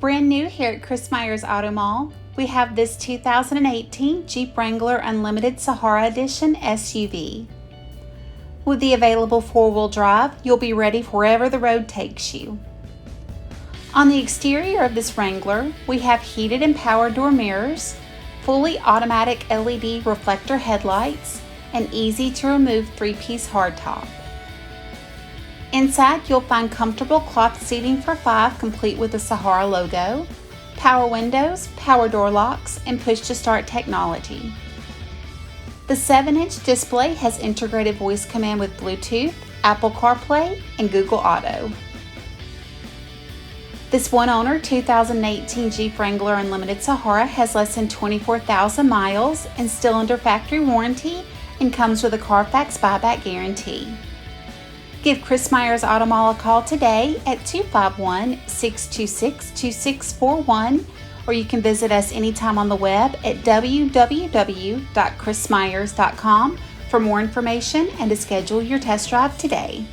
Brand new here at Chris Myers Automall, we have this 2018 Jeep Wrangler Unlimited Sahara Edition SUV. With the available four-wheel drive, you'll be ready for wherever the road takes you. On the exterior of this Wrangler, we have heated and power door mirrors, fully automatic LED reflector headlights, and easy to remove three-piece hardtop. Inside, you'll find comfortable cloth seating for 5 complete with the Sahara logo, power windows, power door locks, and push-to-start technology. The 7-inch display has integrated voice command with Bluetooth, Apple CarPlay, and Google Auto. This one-owner 2018 Jeep Wrangler Unlimited Sahara has less than 24,000 miles and still under factory warranty and comes with a Carfax buyback guarantee. Give Chris Myers Automall a call today at 251-626-2641, or you can visit us anytime on the web at www.chrismyers.com for more information and to schedule your test drive today.